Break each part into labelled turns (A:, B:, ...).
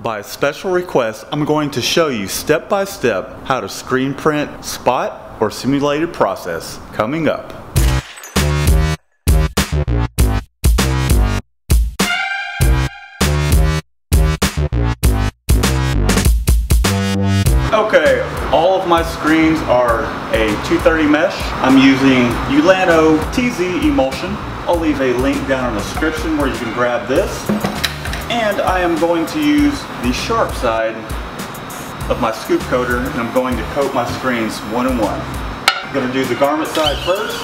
A: By special request, I'm going to show you step by step how to screen print spot or simulated process coming up. Okay, all of my screens are a 230 mesh. I'm using Ulano TZ Emulsion. I'll leave a link down in the description where you can grab this. And I am going to use the sharp side of my scoop coater, and I'm going to coat my screens one and one. I'm going to do the garment side first,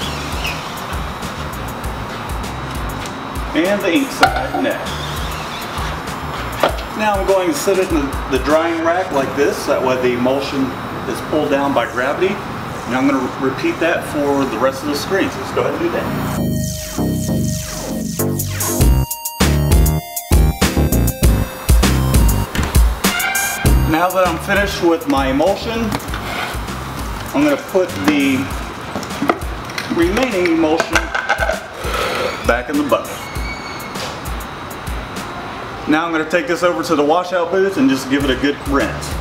A: and the ink side next. Now I'm going to set it in the drying rack like this, that way the emulsion is pulled down by gravity. And I'm going to repeat that for the rest of the screens. Let's go ahead and do that. Now that I'm finished with my emulsion, I'm going to put the remaining emulsion back in the bucket. Now I'm going to take this over to the washout booth and just give it a good rinse.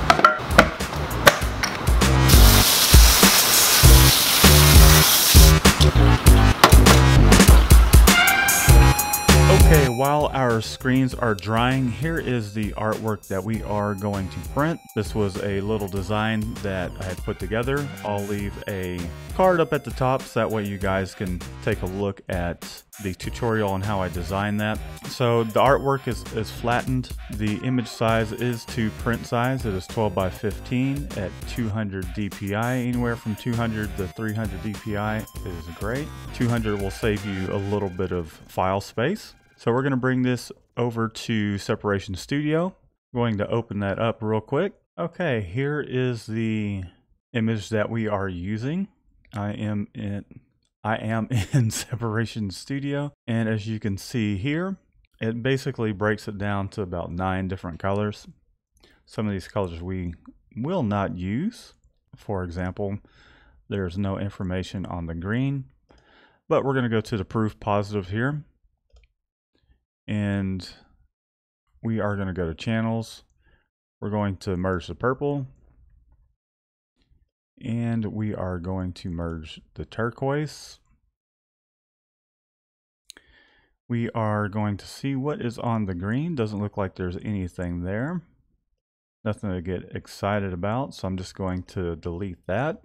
A: Okay, while our screens are drying, here is the artwork that we are going to print. This was a little design that I had put together. I'll leave a card up at the top so that way you guys can take a look at the tutorial on how I designed that. So the artwork is flattened. The image size is to print size. It is 12 by 15 at 200 DPI. Anywhere from 200 to 300 DPI is great. 200 will save you a little bit of file space. So we're going to bring this over to Separation Studio. I'm going to open that up real quick. Okay, here is the image that we are using. I am in Separation Studio, and as you can see here, it basically breaks it down to about 9 different colors. Some of these colors we will not use. For example, there's no information on the green, but we're going to go to the proof positive here. And we are going to go to channels. We're going to merge the purple. And we are going to merge the turquoise. We are going to see what is on the green. Doesn't look like there's anything there. Nothing to get excited about. So I'm just going to delete that.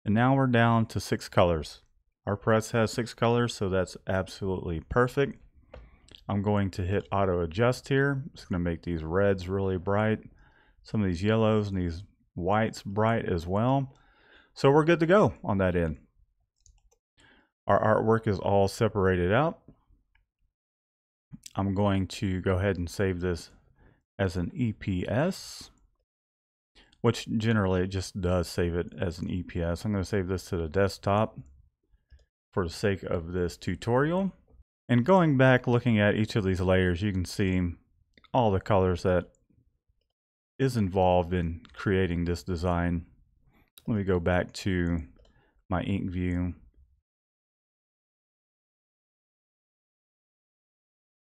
A: And now we're down to 6 colors. Our press has 6 colors, so that's absolutely perfect. I'm going to hit auto adjust here. It's going to make these reds really bright. Some of these yellows and these whites bright as well. So we're good to go on that end. Our artwork is all separated out. I'm going to go ahead and save this as an EPS, which generally it just does save it as an EPS. I'm going to save this to the desktop for the sake of this tutorial. And going back, looking at each of these layers, you can see all the colors that is involved in creating this design. Let me go back to my ink view.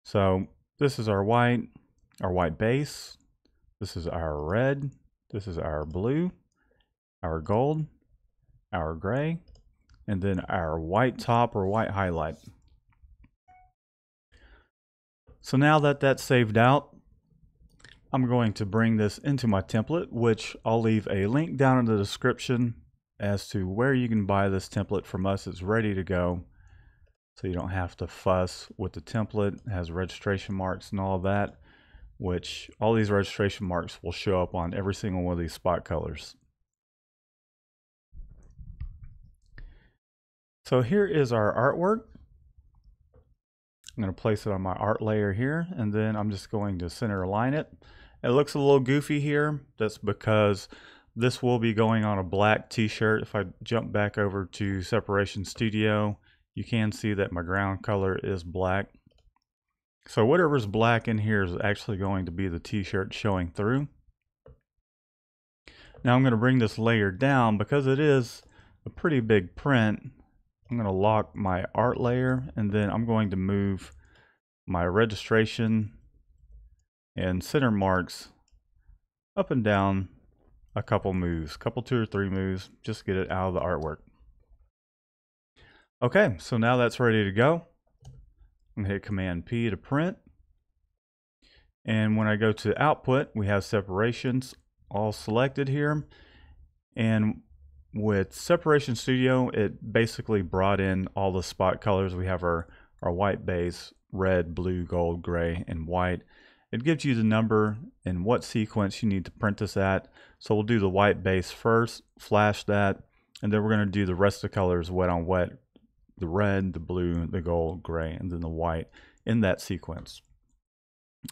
A: So this is our white base. This is our red. This is our blue, our gold, our gray, and then our white top or white highlight. So now that that's saved out, I'm going to bring this into my template, which I'll leave a link down in the description as to where you can buy this template from us. It's ready to go, so you don't have to fuss with the template. It has registration marks and all that, which all these registration marks will show up on every single one of these spot colors. So here is our artwork. I'm going to place it on my art layer here, and then I'm just going to center align it. It looks a little goofy here. That's because this will be going on a black t-shirt. If I jump back over to Separation Studio, you can see that my ground color is black. So whatever's black in here is actually going to be the t-shirt showing through. Now I'm going to bring this layer down because it is a pretty big print. I'm going to lock my art layer, and then I'm going to move my registration and center marks up and down a couple moves, two or three moves, just to get it out of the artwork. Okay, so now that's ready to go. I'm gonna hit Command P to print. And when I go to output, we have separations all selected here. And with Separation Studio, it basically brought in all the spot colors. We have our white base, red, blue, gold, gray, and white. It gives you the number and what sequence you need to print this at. So we'll do the white base first, flash that, and then we're going to do the rest of the colors wet on wet, the red, the blue, the gold, gray, and then the white in that sequence.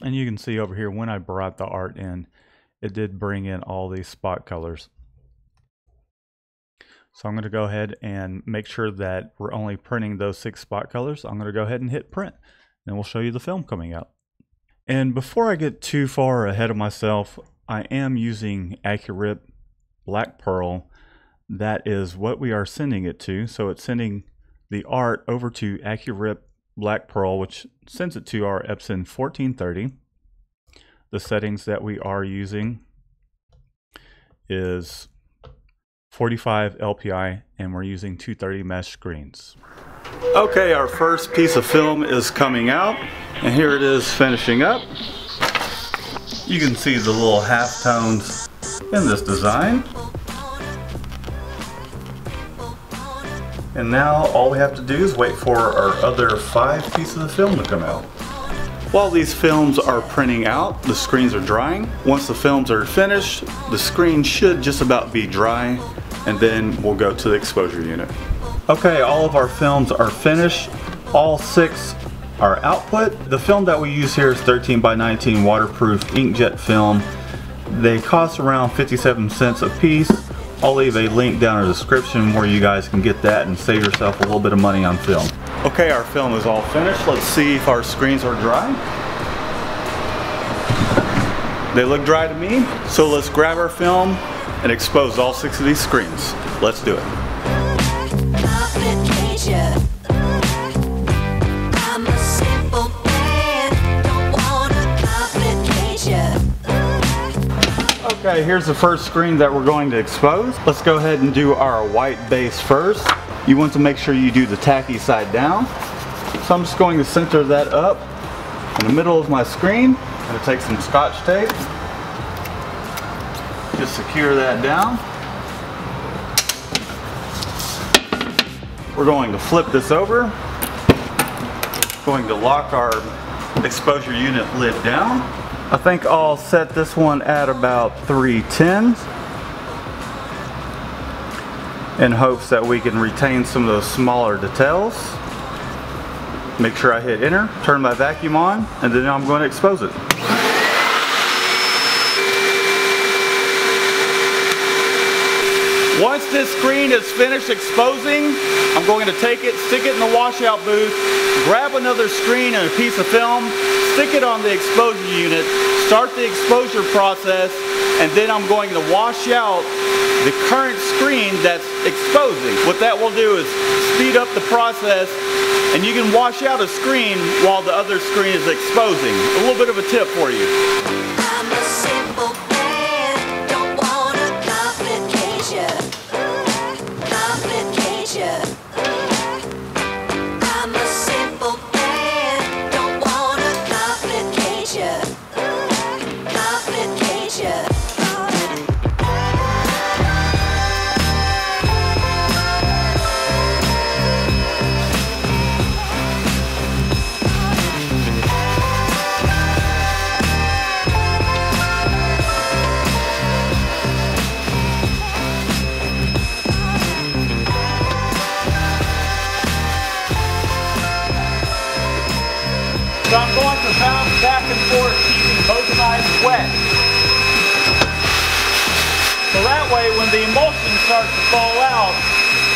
A: And you can see over here when I brought the art in, it did bring in all these spot colors. So I'm going to go ahead and make sure that we're only printing those 6 spot colors. I'm going to go ahead and hit print, and we'll show you the film coming out. And before I get too far ahead of myself, I am using AccuRip Black Pearl. That is what we are sending it to. So it's sending the art over to AccuRip Black Pearl, which sends it to our Epson 1430. The settings that we are using is 45 LPI, and we're using 230 mesh screens. Okay, our first piece of film is coming out, and here it is finishing up. You can see the little halftones in this design. And now all we have to do is wait for our other 5 pieces of film to come out. While these films are printing out, the screens are drying. Once the films are finished, the screen should just about be dry, and then we'll go to the exposure unit. Okay, all of our films are finished. All 6 are output. The film that we use here is 13 by 19 waterproof inkjet film. They cost around 57 cents a piece. I'll leave a link down in the description where you guys can get that and save yourself a little bit of money on film. Okay, our film is all finished. Let's see if our screens are dry. They look dry to me. So let's grab our film and expose all 6 of these screens. Let's do it. Okay, here's the first screen that we're going to expose. Let's go ahead and do our white base first. You want to make sure you do the tacky side down. So I'm just going to center that up in the middle of my screen. I'm going to take some Scotch tape. Just secure that down. We're going to flip this over. Going to lock our exposure unit lid down. I think I'll set this one at about 310 in hopes that we can retain some of those smaller details. Make sure I hit enter, turn my vacuum on, and then I'm going to expose it. Once this screen is finished exposing, I'm going to take it, stick it in the washout booth, grab another screen and a piece of film, stick it on the exposure unit, start the exposure process, and then I'm going to wash out the current screen that's exposing. What that will do is speed up the process, and you can wash out a screen while the other screen is exposing. A little bit of a tip for you. I'm a simple man, don't want a complication. I'm a simple man, don't want a complication. So I'm going to bounce back and forth, keeping both knives wet. So that way, when the emulsion starts to fall out,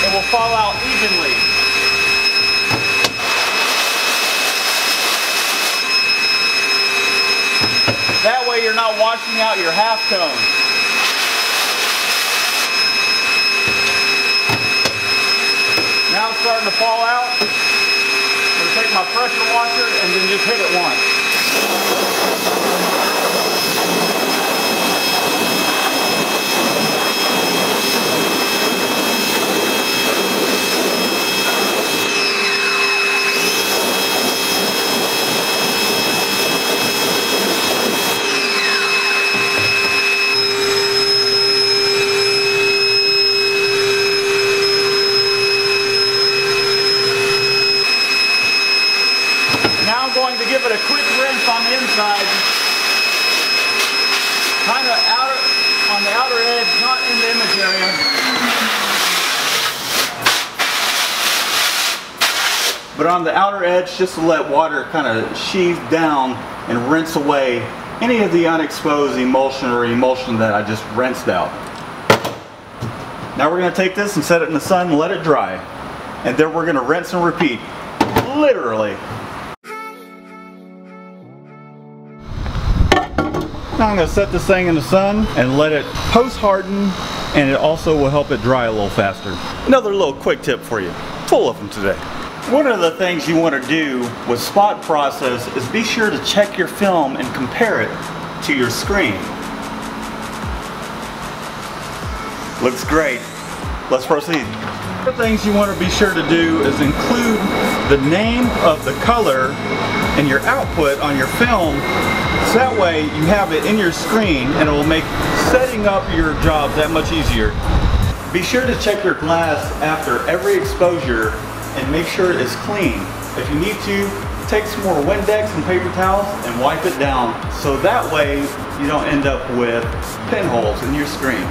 A: it will fall out evenly. That way you're not washing out your halftone. Now it's starting to fall out. I'm going to take my pressure washer and then just hit it once. outer edge, not in the image area. But on the outer edge, just to let water kind of sheathe down and rinse away any of the unexposed emulsion or emulsion that I just rinsed out. Now we're going to take this and set it in the sun and let it dry. And then we're going to rinse and repeat. Literally. Now I'm going to set this thing in the sun and let it post harden, and it also will help it dry a little faster. Another little quick tip for you. Full of them today. One of the things you want to do with spot process is be sure to check your film and compare it to your screen. Looks great. Let's proceed. The things you want to be sure to do is include the name of the color and your output on your film, so that way you have it in your screen and it will make setting up your job that much easier. Be sure to check your glass after every exposure and make sure it is clean. If you need to, take some more Windex and paper towels and wipe it down, so that way you don't end up with pinholes in your screen.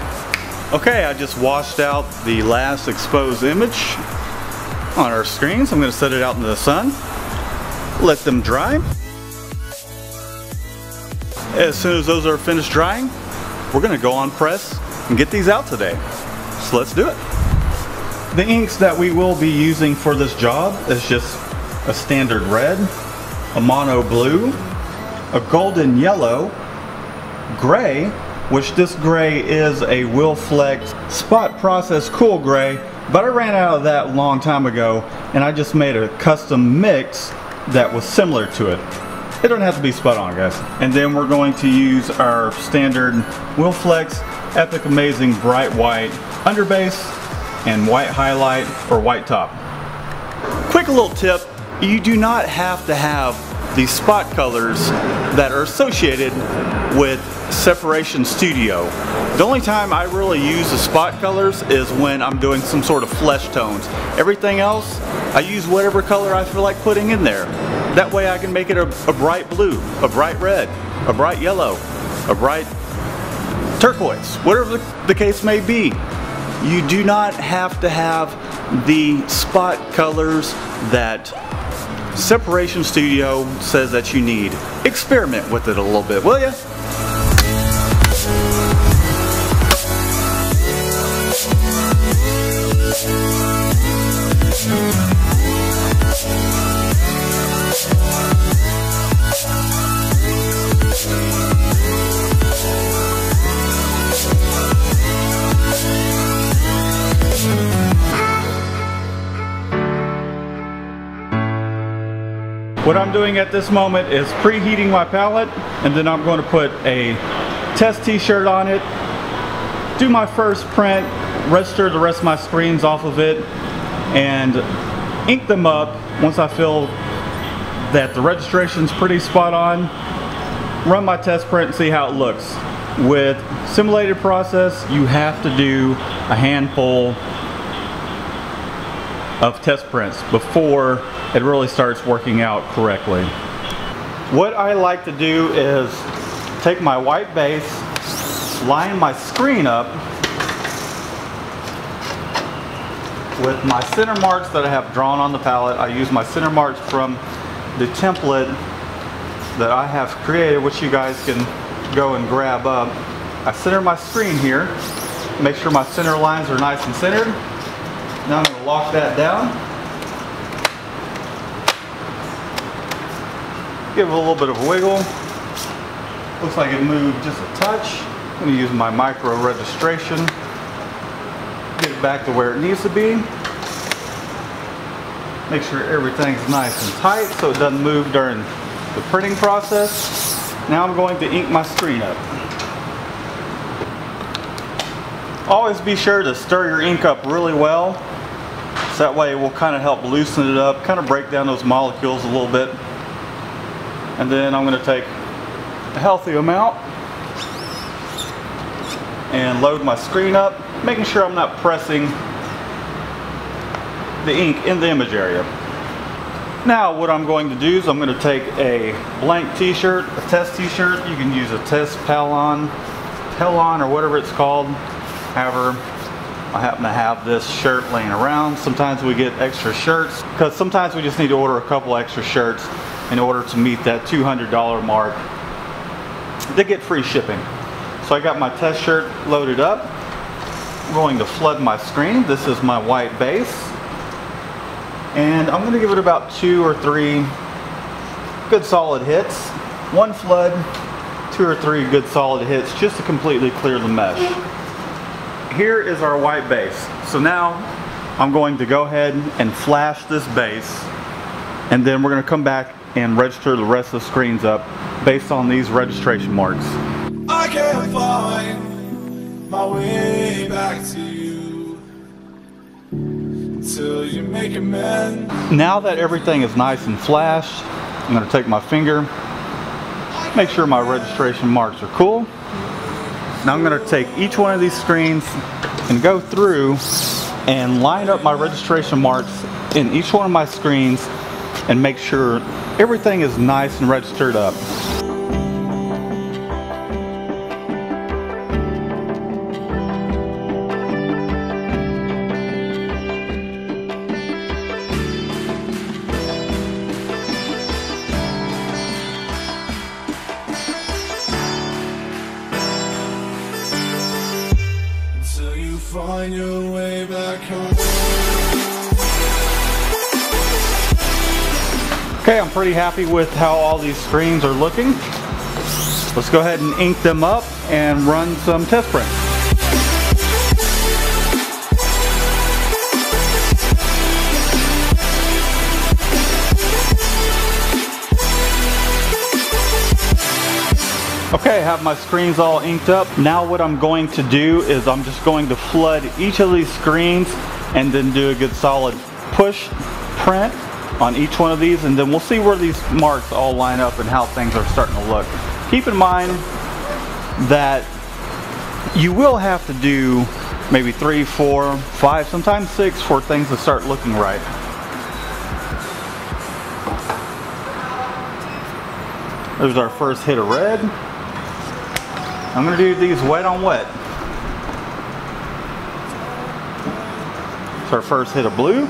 A: Okay, I just washed out the last exposed image on our screens. I'm going to set it out in the sun, let them dry. As soon as those are finished drying, we're going to go on press and get these out today. So let's do it. The inks that we will be using for this job is just a standard red, a mono blue, a golden yellow, gray, which this gray is a Wilflex Spot Process Cool Gray, but I ran out of that a long time ago and I just made a custom mix that was similar to it. It don't have to be spot on, guys. And then we're going to use our standard Wilflex Epic Amazing Bright White underbase and white highlight or white top. Quick little tip, you do not have to have the spot colors that are associated with Separation Studio. The only time I really use the spot colors is when I'm doing some sort of flesh tones. Everything else, I use whatever color I feel like putting in there. That way I can make it a bright blue, a bright red, a bright yellow, a bright turquoise, whatever the case may be. You do not have to have the spot colors that Separation Studio says that you need. Experiment with it a little bit, will ya? What I'm doing at this moment is preheating my palette, and then I'm going to put a test t-shirt on it, do my first print, register the rest of my screens off of it, and ink them up once I feel that the registration's pretty spot on. Run my test print and see how it looks. With simulated process, you have to do a handful of test prints before it really starts working out correctly. What I like to do is take my white base, line my screen up with my center marks that I have drawn on the palette. I use my center marks from the template that I have created, which you guys can go and grab up. I center my screen here, make sure my center lines are nice and centered. Now I'm going to lock that down. Give it a little bit of a wiggle. Looks like it moved just a touch. I'm going to use my micro registration. Get it back to where it needs to be. Make sure everything's nice and tight so it doesn't move during the printing process. Now I'm going to ink my screen up. Always be sure to stir your ink up really well. So that way it will kind of help loosen it up, kind of break down those molecules a little bit. And then I'm going to take a healthy amount and load my screen up, making sure I'm not pressing the ink in the image area. Now what I'm going to do is I'm going to take a blank t-shirt, a test t-shirt. You can use a test Palon Telon or whatever it's called. However, I happen to have this shirt laying around. Sometimes we get extra shirts because sometimes we just need to order a couple extra shirts in order to meet that $200 mark to get free shipping. So I got my test shirt loaded up. I'm going to flood my screen. This is my white base. And I'm going to give it about 2 or 3 good solid hits. One flood, 2 or 3 good solid hits just to completely clear the mesh. Here is our white base. So now I'm going to go ahead and flash this base, and then we're going to come back and register the rest of the screens up based on these registration marks.
B: I can't find my way back to you until you make amends.
A: Now that everything is nice and flashed, I'm going to take my finger, make sure my registration marks are cool. Now I'm going to take each one of these screens and go through and line up my registration marks in each one of my screens and make sure everything is nice and registered up.
B: Find your way back home.
A: Okay, I'm pretty happy with how all these screens are looking. Let's go ahead and ink them up and run some test prints. Okay, I have my screens all inked up. Now what I'm going to do is I'm just going to flood each of these screens and then do a good solid push print on each one of these, and then we'll see where these marks all line up and how things are starting to look. Keep in mind that you will have to do maybe 3, 4, 5, sometimes 6 for things to start looking right. There's our first hit of red. I'm going to do these wet on wet. It's our first hit of blue.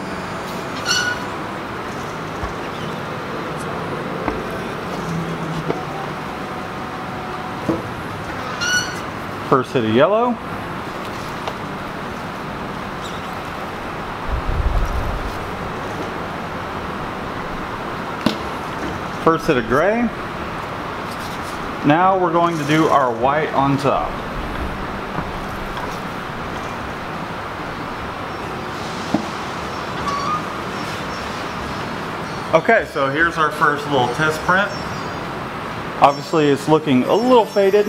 A: First hit of yellow. First hit of gray. Now we're going to do our white on top. Okay, so here's our first little test print. Obviously it's looking a little faded.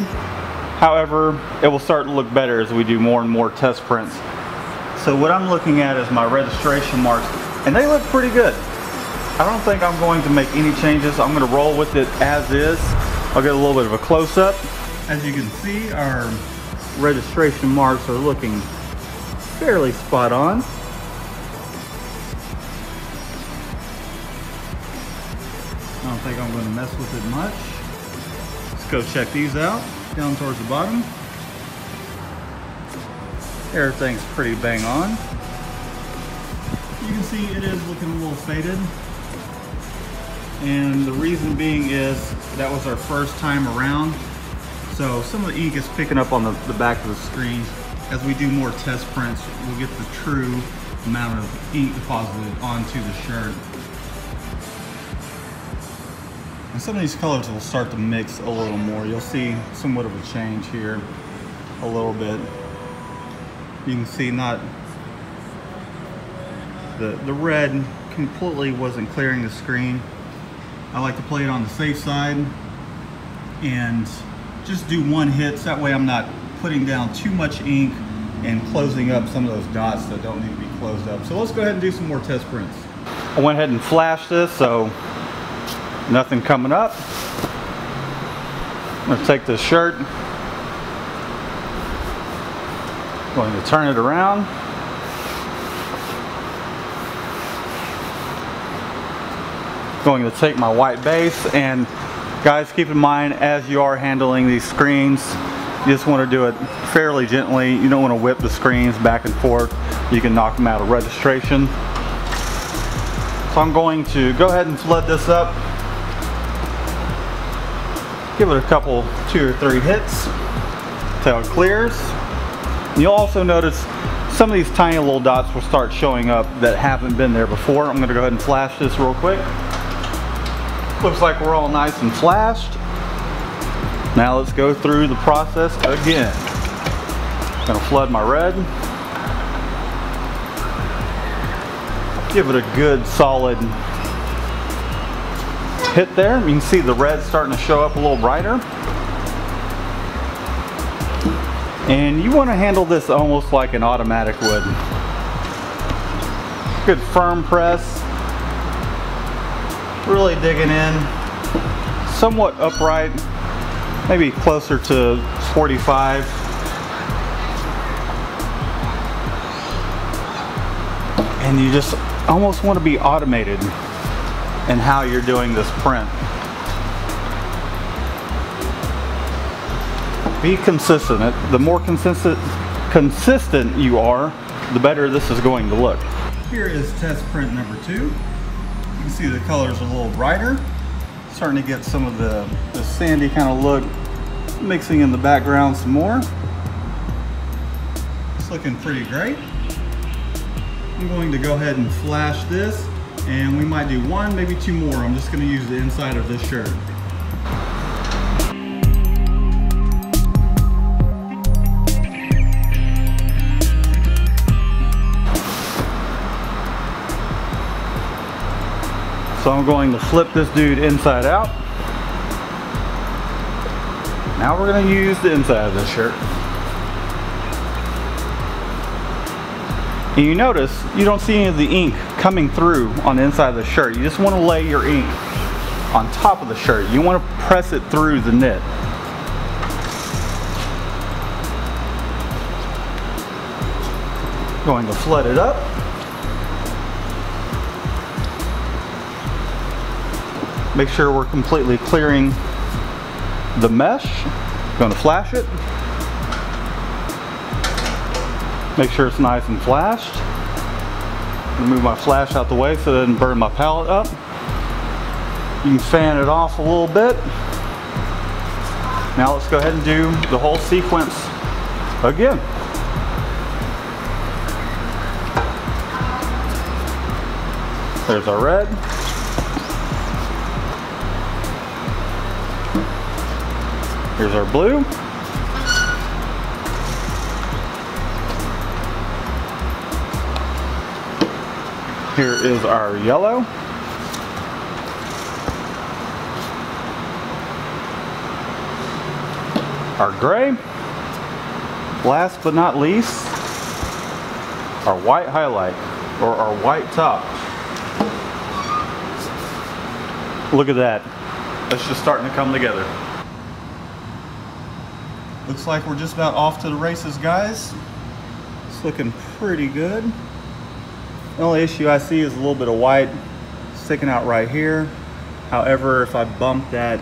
A: However, it will start to look better as we do more and more test prints. So what I'm looking at is my registration marks, and they look pretty good. I don't think I'm going to make any changes. I'm going to roll with it as is. I'll get a little bit of a close-up. As you can see, our registration marks are looking fairly spot on. I don't think I'm going to mess with it much. Let's go check these out. Down towards the bottom. Everything's pretty bang on. You can see it is looking a little faded. And the reason being is that was our first time around. So some of the ink is picking up on the back of the screen. As we do more test prints, we'll get the true amount of ink deposited onto the shirt. And some of these colors will start to mix a little more. You'll see somewhat of a change here a little bit. You can see not the red completely wasn't clearing the screen. I like to play it on the safe side and just do one hit, so that way I'm not putting down too much ink and closing up some of those dots that don't need to be closed up. So let's go ahead and do some more test prints. I went ahead and flashed this, so nothing coming up. I'm going to take this shirt, going to turn it around. Going to take my white base, and guys, keep in mind as you are handling these screens, You just want to do it fairly gently. You don't want to whip the screens back and forth. You can knock them out of registration. So I'm going to go ahead and flood this up. Give it a couple, 2 or 3 hits until it clears. You'll also notice some of these tiny little dots will start showing up that haven't been there before. I'm going to go ahead and flash this real quick. Looks like we're all nice and flashed. Now let's go through the process again. I'm going to flood my red. Give it a good solid hit there. You can see the red starting to show up a little brighter. And you want to handle this almost like an automatic would. Good firm press. Really digging in. Somewhat upright. Maybe closer to 45. And you just almost want to be automated in how you're doing this print. Be consistent. The more consistent you are, the better this is going to look. Here is test print number 2. You can see the colors are a little brighter. Starting to get some of the sandy kind of look mixing in the background some more. It's looking pretty great. I'm going to go ahead and flash this, and we might do 1, maybe 2 more. I'm just going to use the inside of this shirt. So I'm going to flip this dude inside out. Now we're going to use the inside of this shirt. And you notice you don't see any of the ink coming through on the inside of the shirt. You just want to lay your ink on top of the shirt. You want to press it through the knit. Going to flood it up. Make sure we're completely clearing the mesh. Going to flash it. Make sure it's nice and flashed. Move my flash out the way so it doesn't burn my palette up. You can fan it off a little bit. Now let's go ahead and do the whole sequence again. There's our red. Here's our blue. Here is our yellow. Our gray. Last but not least, our white highlight, or our white top. Look at that. It's just starting to come together. Looks like we're just about off to the races, guys. It's looking pretty good. The only issue I see is a little bit of white sticking out right here. However, if I bump that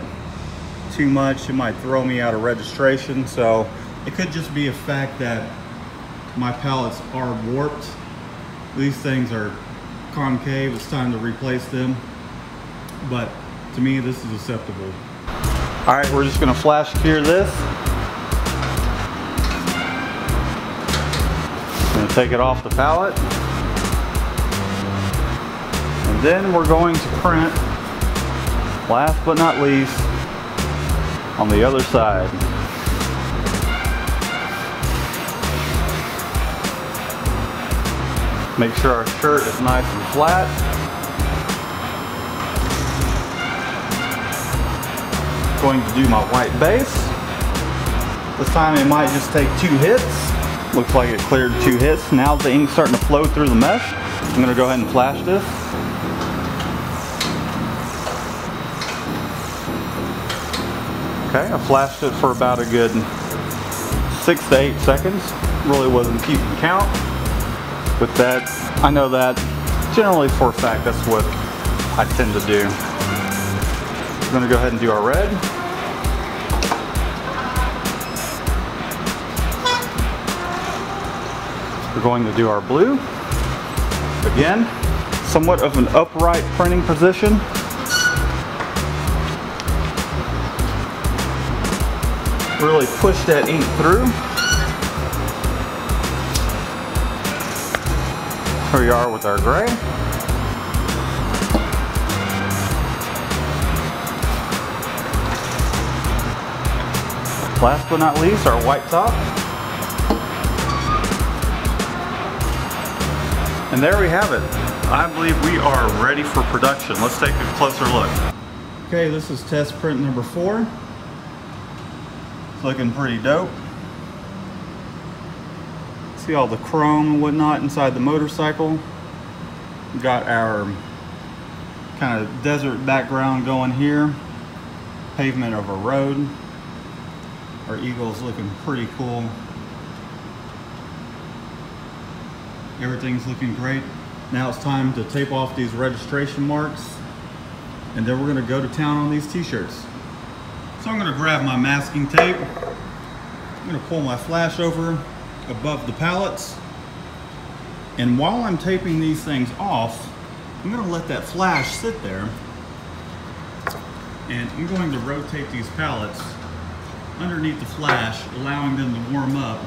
A: too much, it might throw me out of registration. So it could just be a fact that my palettes are warped. These things are concave. It's time to replace them. But to me, this is acceptable. All right, we're just gonna flash cure this. Gonna take it off the palette. And then we're going to print, last but not least, on the other side. Make sure our shirt is nice and flat. Going to do my white base. This time it might just take 2 hits. Looks like it cleared 2 hits. Now the ink's starting to flow through the mesh. I'm going to go ahead and flash this. Okay, I flashed it for about a good 6 to 8 seconds. Really wasn't keeping count. With that, I know that generally for a fact that's what I tend to do. We're going to go ahead and do our red. We're going to do our blue. Again, somewhat of an upright printing position. Really push that ink through. Here we are with our gray. Last but not least, our white top. And there we have it. I believe we are ready for production. Let's take a closer look. Okay, this is test print number 4. It's looking pretty dope. See all the chrome and whatnot inside the motorcycle. We've got our kind of desert background going here. Pavement of a road. Our eagle's looking pretty cool. Everything's looking great. Now it's time to tape off these registration marks, and then we're gonna go to town on these t-shirts. So I'm gonna grab my masking tape. I'm gonna pull my flash over above the pallets. And while I'm taping these things off, I'm gonna let that flash sit there. And I'm going to rotate these pallets underneath the flash, allowing them to warm up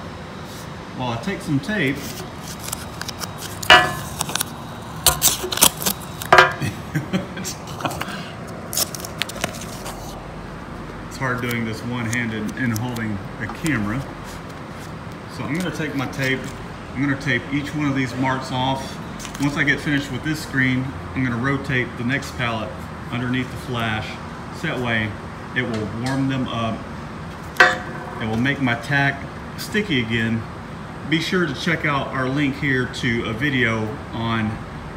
A: while I take some tape it's hard doing this one-handed and holding a camera. So I'm going to take my tape, I'm going to tape each one of these marks off. Once I get finished with this screen, I'm going to rotate the next pallet underneath the flash, so that way it will warm them up. It will make my tack sticky again. Be sure to check out our link here to a video on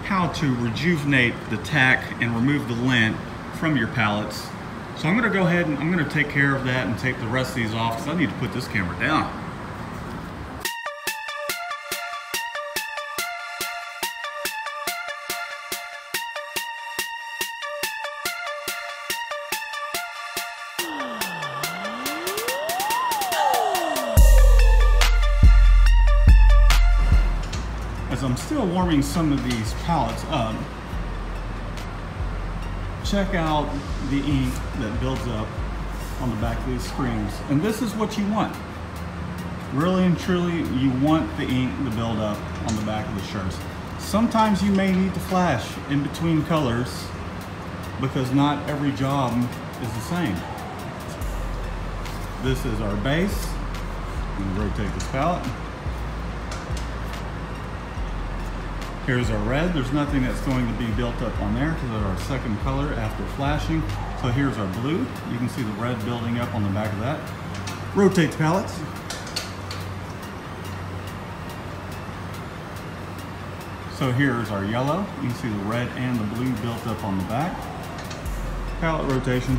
A: how to rejuvenate the tack and remove the lint from your pallets. So I'm going to go ahead and I'm going to take care of that and tape the rest of these off because I need to put this camera down. As I'm still warming some of these pallets up, check out the ink that builds up on the back of these screens. And this is what you want. Really and truly, you want the ink to build up on the back of the shirts. Sometimes you may need to flash in between colors because not every job is the same. This is our base. I'm going to rotate this palette. Here's our red. There's nothing that's going to be built up on there because it's our second color after flashing. So here's our blue. You can see the red building up on the back of that. Rotate the pallets. So here's our yellow. You can see the red and the blue built up on the back. Palette rotation.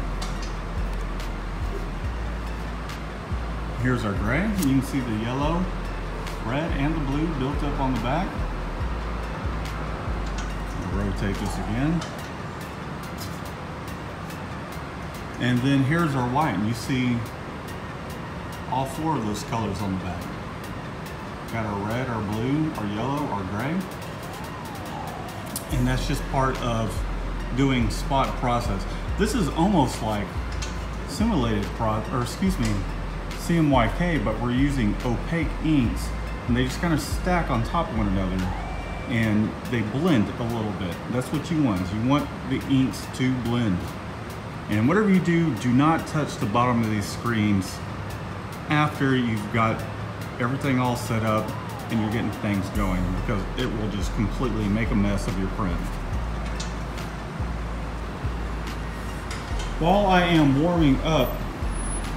A: Here's our gray. You can see the yellow, red, and the blue built up on the back. Rotate this again. And then here's our white, and you see all 4 of those colors on the back. Got our red, our blue, our yellow, our gray. And that's just part of doing spot process. This is almost like simulated CMYK, but we're using opaque inks, and they just kind of stack on top of one another. And they blend a little bit. That's what you want, is you want the inks to blend. And whatever you do, do not touch the bottom of these screens after you've got everything all set up and you're getting things going, because it will just completely make a mess of your print. While I am warming up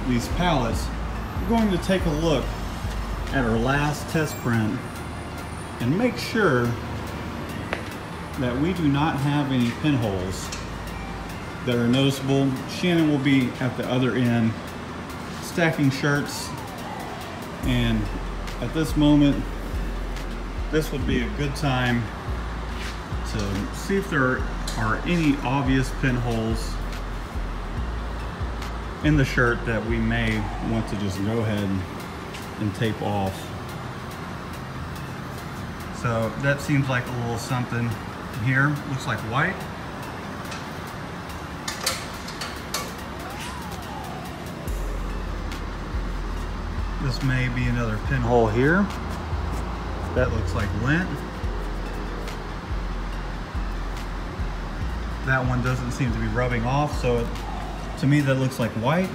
A: these pallets, we're going to take a look at our last test print and make sure that we do not have any pinholes that are noticeable. Shannon will be at the other end stacking shirts, and at this moment this would be a good time to see if there are any obvious pinholes in the shirt that we may want to just go ahead and tape off. So that seems like a little something here. Looks like white. This may be another pinhole here. That looks like lint. That one doesn't seem to be rubbing off, so to me that looks like white.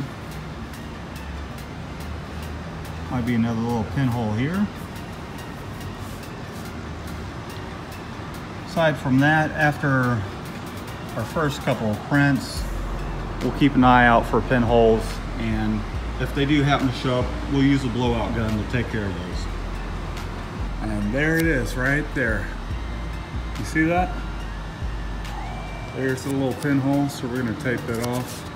A: Might be another little pinhole here. Aside from that, after our first couple of prints, we'll keep an eye out for pinholes, and if they do happen to show up, we'll use a blowout gun to take care of those. And there it is, right there. You see that? There's a little pinhole, so we're gonna tape that off.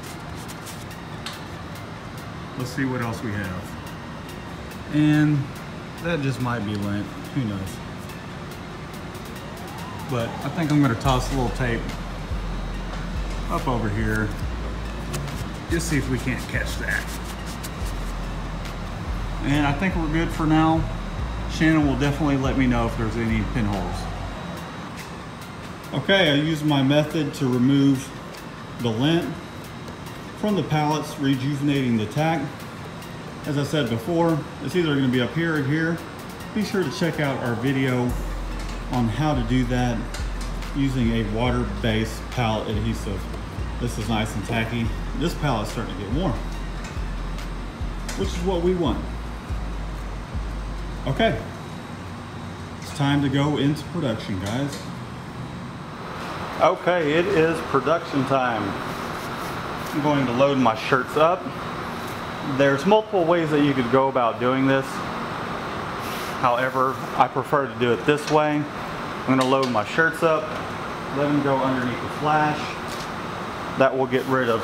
A: Let's see what else we have. And that just might be lint, who knows. But I think I'm gonna toss a little tape up over here, just see if we can't catch that. And I think we're good for now. Shannon will definitely let me know if there's any pinholes. Okay, I used my method to remove the lint from the pallets, rejuvenating the tack. As I said before, it's either going to be up here or here. Be sure to check out our video on how to do that using a water-based pallet adhesive. This is nice and tacky. This pallet's starting to get warm, which is what we want. Okay, it's time to go into production, guys. Okay, it is production time. I'm going to load my shirts up. There's multiple ways that you could go about doing this. However, I prefer to do it this way. I'm going to load my shirts up, let them go underneath the flash. That will get rid of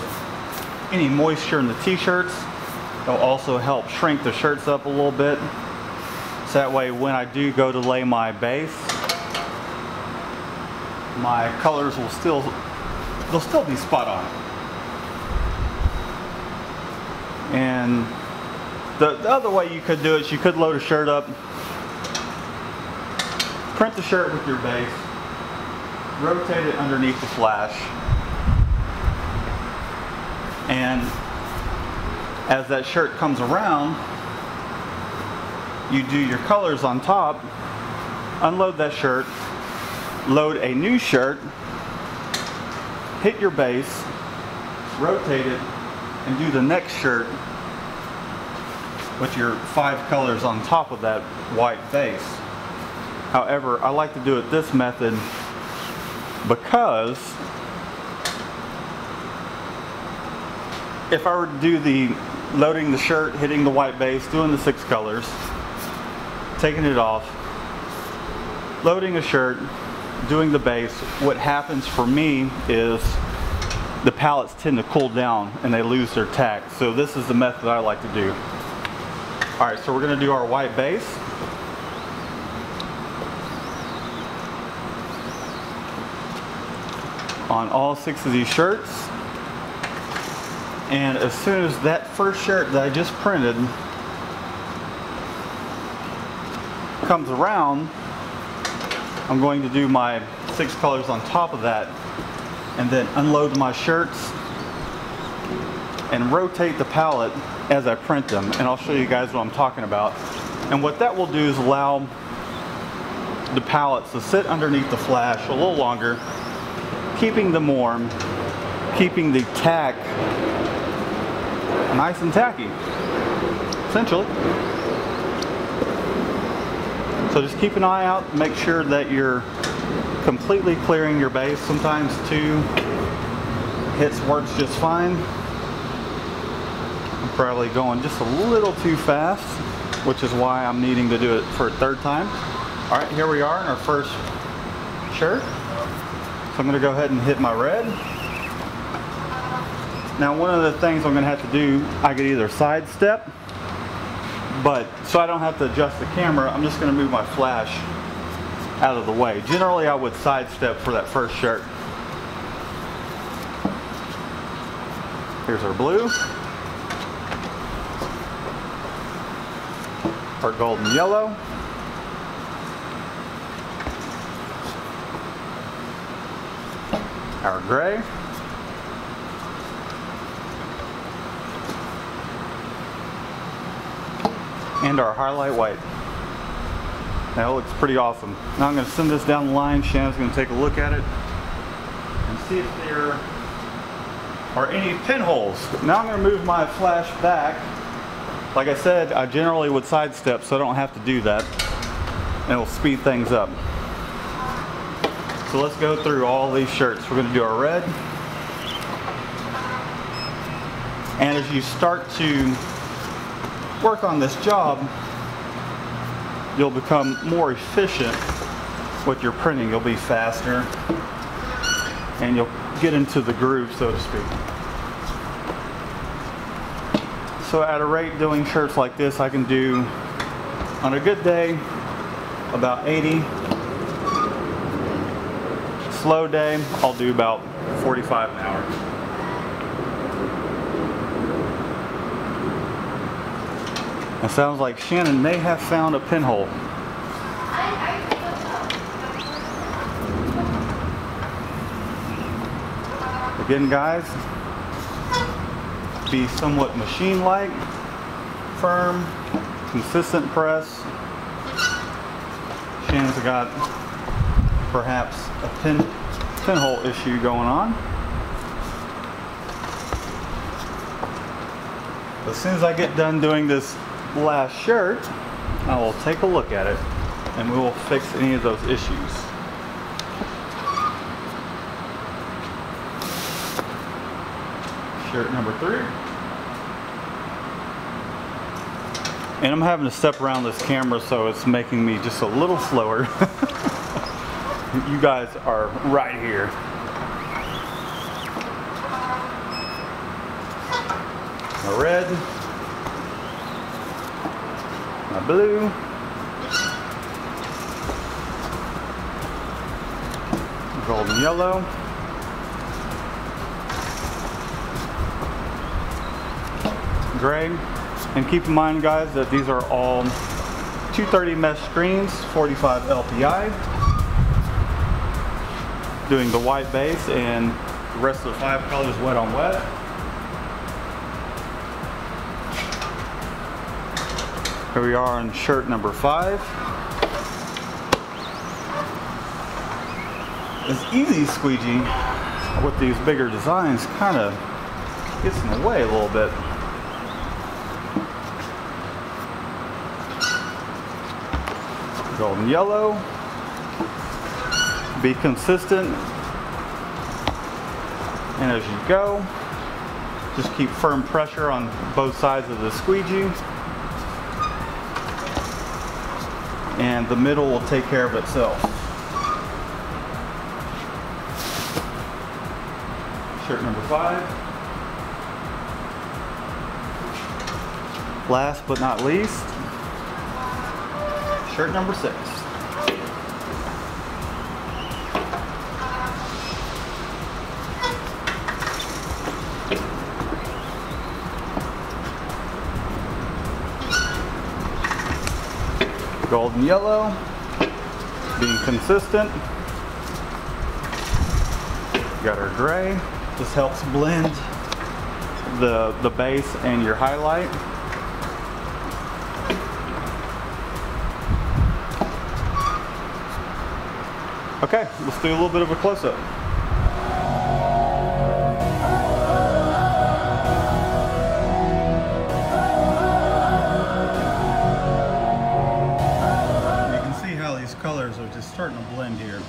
A: any moisture in the t-shirts. It'll also help shrink the shirts up a little bit. So that way when I do go to lay my base, my colors will still be spot on. And the other way you could do it is you could load a shirt up, print the shirt with your base, rotate it underneath the flash, and as that shirt comes around, you do your colors on top, unload that shirt, load a new shirt, hit your base, rotate it, and do the next shirt with your 5 colors on top of that white base. However, I like to do it this method because if I were to do the loading the shirt, hitting the white base, doing the 6 colors, taking it off, loading a shirt, doing the base, what happens for me is the pallets tend to cool down and they lose their tack. So this is the method I like to do. Alright, so we're going to do our white base. On all 6 of these shirts. And as soon as that first shirt that I just printed comes around, I'm going to do my 6 colors on top of that and then unload my shirts and rotate the palette as I print them, and I'll show you guys what I'm talking about. And what that will do is allow the pallets to sit underneath the flash a little longer, keeping them warm, keeping the tack nice and tacky, essentially. So just keep an eye out, make sure that you're completely clearing your base. Sometimes 2 hits works just fine. I'm probably going just a little too fast, which is why I'm needing to do it for a 3rd time. All right, here we are in our first shirt. So I'm gonna go ahead and hit my red. Now one of the things I'm gonna have to do, I could either sidestep, but so I don't have to adjust the camera, I'm just gonna move my flash out of the way. Generally I would sidestep for that first shirt. Here's our blue, our golden yellow, our gray, and our highlight white. That looks pretty awesome. Now I'm going to send this down the line. Shannon's going to take a look at it and see if there are any pinholes. Now I'm going to move my flash back. Like I said, I generally would sidestep, so I don't have to do that. And it'll speed things up. So let's go through all these shirts. We're going to do our red. And as you start to work on this job, you'll become more efficient with your printing. You'll be faster and you'll get into the groove, so to speak. So at a rate doing shirts like this, I can do, on a good day, about 80. Slow day, I'll do about 45 an hour. It sounds like Shannon may have found a pinhole. Again, guys, be somewhat machine-like, firm, consistent press. Shannon's got perhaps a pinhole issue going on. As soon as I get done doing this last shirt, I will take a look at it and we will fix any of those issues. Shirt number 3. And I'm having to step around this camera, so it's making me just a little slower. You guys are right here. My red, my blue, golden yellow, gray. And keep in mind, guys, that these are all 230 mesh screens, 45 LPI. Doing the white base and the rest of the 5 colors wet on wet. Here we are on shirt number 5. This easy squeegee with these bigger designs kind of gets in the way a little bit. Golden yellow. Be consistent. And as you go, just keep firm pressure on both sides of the squeegee. And the middle will take care of itself. Shirt number 5. Last but not least, shirt number 6. Golden yellow, being consistent. Got our gray. This helps blend the base and your highlight. Okay, let's do a little bit of a close-up. You can see how these colors are just starting to blend here.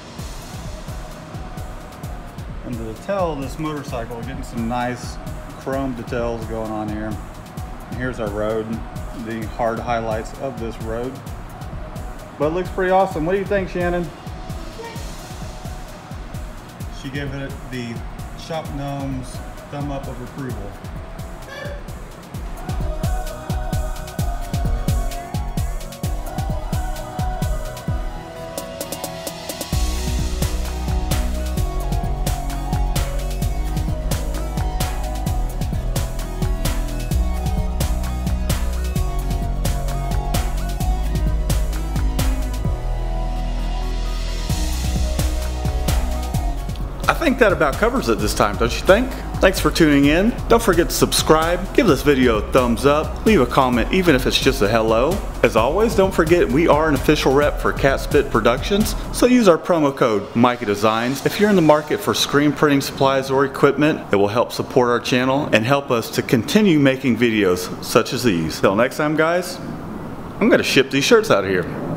A: And the detail of this motorcycle, we're getting some nice chrome details going on here. And here's our road, the hard highlights of this road. But it looks pretty awesome. What do you think, Shannon? She gave it the Shop Gnomes thumb up of approval.
C: think that about covers it this time, don't you think? Thanks for tuning in. Don't forget to subscribe, give this video a thumbs up, leave a comment even if it's just a hello. As always, don't forget we are an official rep for Catspit Productions, so use our promo code Micah Designs if you're in the market for screen printing supplies or equipment. It will help support our channel and help us to continue making videos such as these. Till next time guys, I'm gonna ship these shirts out of here.